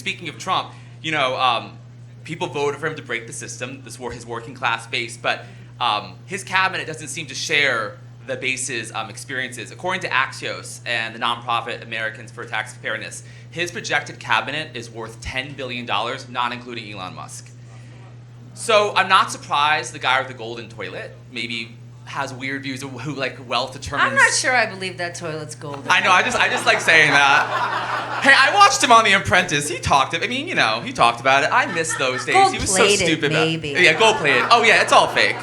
speaking of Trump, people voted for him to break the system, his working class base, but his cabinet doesn't seem to share the base's experiences. According to Axios and the nonprofit Americans for Tax Fairness, his projected cabinet is worth $10 billion, not including Elon Musk. So I'm not surprised the guy with the golden toilet maybe has weird views of who wealth determines. I'm not sure I believe that toilet's golden. I know, I just like saying that. Hey, I watched him on The Apprentice. He talked about it. I miss those days. He was so stupid. Maybe. Yeah, gold plated. Oh yeah, it's all fake.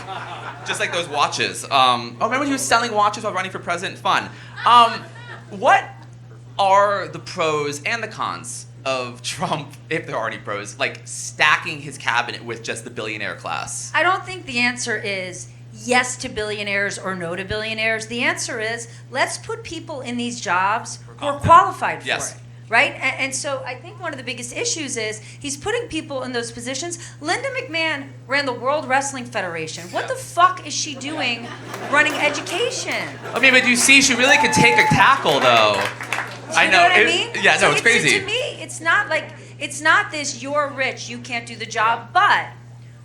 Just like those watches. Remember when he was selling watches while running for president? Fun. What are the pros and the cons of Trump, if there are any pros, stacking his cabinet with just the billionaire class? I don't think the answer is yes to billionaires or no to billionaires. The answer is let's put people in these jobs who are qualified for it. Right? And so I think one of the biggest issues is he's putting people in those positions. Linda McMahon ran the World Wrestling Federation. What the fuck is she doing running education? I mean, but you see, she really could take a tackle, though. I know what I mean? Yeah, no, it's crazy. To me, it's not this, you're rich, you can't do the job. But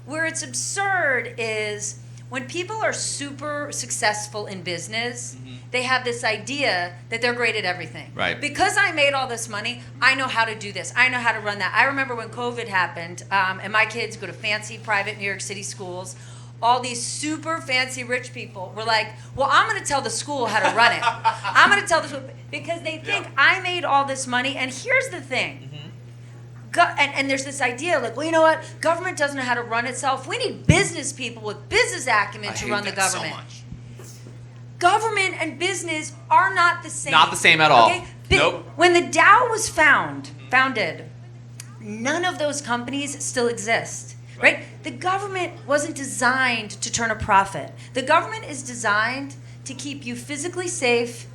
where it's absurd is when people are super successful in business, they have this idea that they're great at everything. Right. Because I made all this money, I know how to do this. I know how to run that. I remember when COVID happened, and my kids go to fancy private New York City schools. All these super fancy rich people were like, well, I'm going to tell the school how to run it. I'm going to tell the school, because they think I made all this money. And here's the thing. And there's this idea well, you know what? Government doesn't know how to run itself. We need business people with business acumen to run the government. So much. Government and business are not the same. Not the same at all. Okay? Nope. When the Dow was founded, none of those companies still exist. Right? The government wasn't designed to turn a profit. The government is designed to keep you physically safe,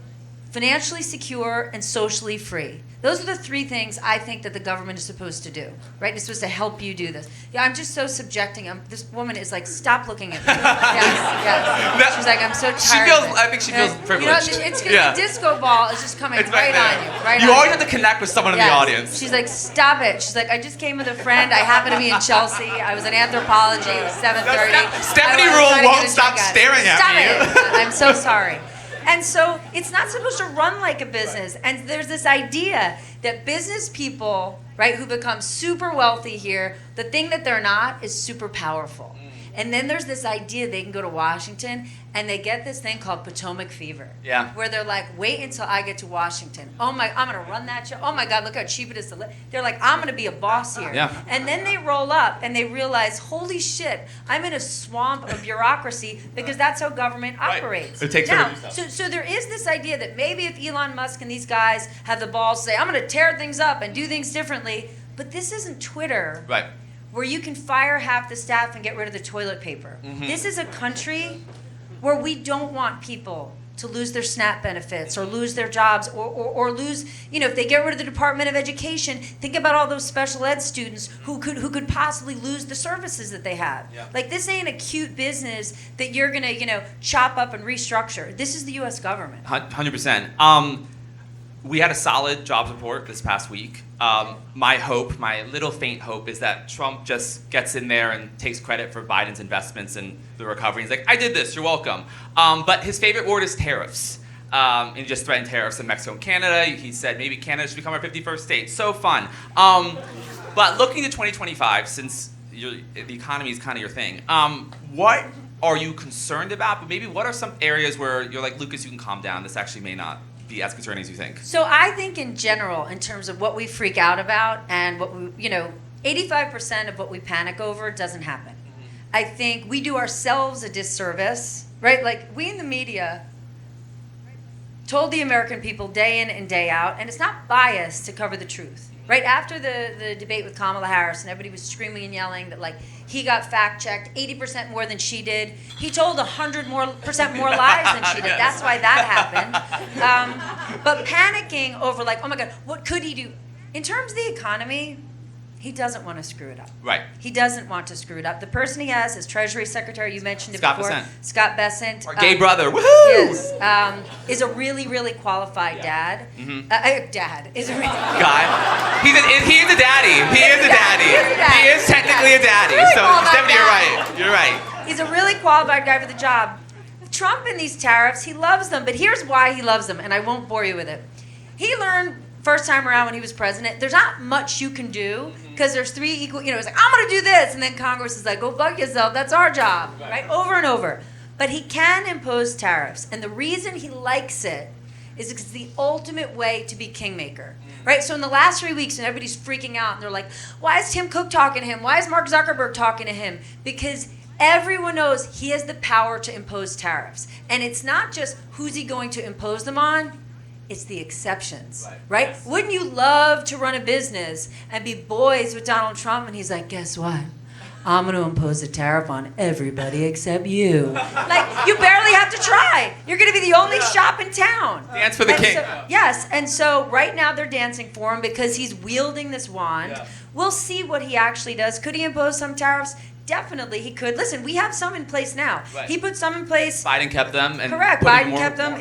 financially secure, and socially free. Those are the three things I think that the government is supposed to do, right? It's supposed to help you do this. Yeah, I'm just so subjecting. This woman is like, stop looking at me. Yes. She's like, I'm so tired. I think she feels privileged. It's because the disco ball is just coming right on you. Right you on always have to connect with someone in the audience. She's like, stop it. She's like, I just came with a friend. I happen to be in Chelsea. I was in anthropology. It was 7:30. Stephanie Ruhle won't stop staring at me. Stop it. I'm so sorry. And so it's not supposed to run like a business. And there's this idea that business people, right, who become super wealthy here, the thing that they're not is super powerful. And then there's this idea they can go to Washington and they get this thing called Potomac fever. Yeah. Where they're like, wait until I get to Washington. Oh my, I'm going to run that show. Oh my God, look how cheap it is to live. They're like, I'm going to be a boss here. Yeah. And then they roll up and they realize, holy shit, I'm in a swamp of bureaucracy because that's how government operates. It takes now, so there is this idea that maybe if Elon Musk and these guys have the balls to say, I'm going to tear things up and do things differently, but this isn't Twitter. Right. Where you can fire half the staff and get rid of the toilet paper. This is a country where we don't want people to lose their SNAP benefits or lose their jobs or lose, if they get rid of the Department of Education, think about all those special ed students who could possibly lose the services that they have. Yeah. Like, this ain't a cute business that you're going to, chop up and restructure. This is the U.S. government. 100%. We had a solid jobs report this past week. My little faint hope, is that Trump just gets in there and takes credit for Biden's investments in the recovery. He's like, I did this, you're welcome. But his favorite word is tariffs. And he just threatened tariffs in Mexico and Canada. He said maybe Canada should become our 51st state. So fun. But looking to 2025, since the economy is kind of your thing, what are you concerned about? But maybe what are some areas where you're like, Lucas, you can calm down. This actually may not be as concerning as you think. So I think in general, in terms of what we freak out about and what we, 85% of what we panic over doesn't happen. I think we do ourselves a disservice, right? Like, we in the media told the American people day in and day out, and it's not biased to cover the truth. Right after the debate with Kamala Harris, and everybody was screaming and yelling that, like, he got fact-checked 80% more than she did. He told 100% more lies than she did. That's why that happened. But panicking over, like, oh my God, what could he do? In terms of the economy, he doesn't want to screw it up. Right. He doesn't want to screw it up. The person he has as Treasury Secretary, you mentioned it before. Scott Bessent. Our gay brother, woohoo! Yes. Is a really, really qualified dad. Dad is a really guy. He's a daddy. qualified guy for the job. Trump and these tariffs, he loves them, but here's why he loves them, and I won't bore you with it. He learned first time around when he was president, there's not much you can do because there's three equal, it's like, I'm going to do this. And then Congress is like, go fuck yourself. That's our job, right? Over and over. But he can impose tariffs. And the reason he likes it is because it's the ultimate way to be kingmaker, right? So in the last 3 weeks, and everybody's freaking out, and they're like, why is Tim Cook talking to him? Why is Mark Zuckerberg talking to him? Because everyone knows he has the power to impose tariffs. And it's not just who's he going to impose them on, it's the exceptions, right? Yes. Wouldn't you love to run a business and be boys with Donald Trump and he's like, guess what? I'm going to impose a tariff on everybody except you. Like, you barely have to try. You're going to be the only shop in town. Dance for the king. So, yes, and so right now they're dancing for him because he's wielding this wand. Yeah. We'll see what he actually does. Could he impose some tariffs? Definitely he could. Listen, we have some in place now. Right. He put some in place. Biden kept them. And correct, Biden kept them.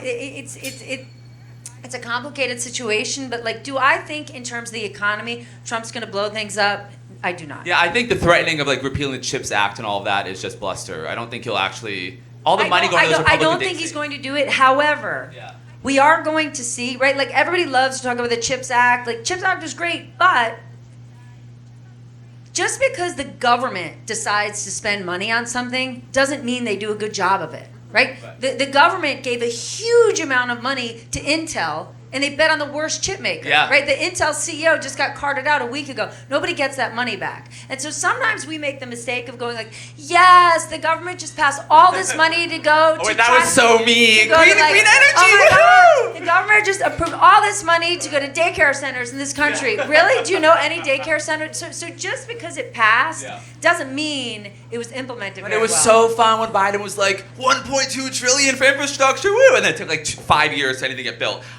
It's a complicated situation, but like, do I think in terms of the economy, Trump's going to blow things up? I do not. Yeah, I think the threatening of like repealing the CHIPS Act and all of that is just bluster. I don't think he'll actually all the money going to those Republican I don't think he's going to do it. However, we are going to see, right? Like everybody loves to talk about the CHIPS Act. Like CHIPS Act is great, but just because the government decides to spend money on something doesn't mean they do a good job of it. Right? The government gave a huge amount of money to Intel, and they bet on the worst chip maker. Yeah. Right? The Intel CEO just got carted out a week ago. Nobody gets that money back. And so sometimes we make the mistake of going like, yes, the government just passed all this money to go to that was so me. Green energy. Oh my God. The government just approved all this money to go to daycare centers in this country. Really? Do you know any daycare centers? So just because it passed doesn't mean it was implemented very well. It was so fun when Biden was like, 1.2 trillion for infrastructure, woo! And then it took like 5 years for anything to get built.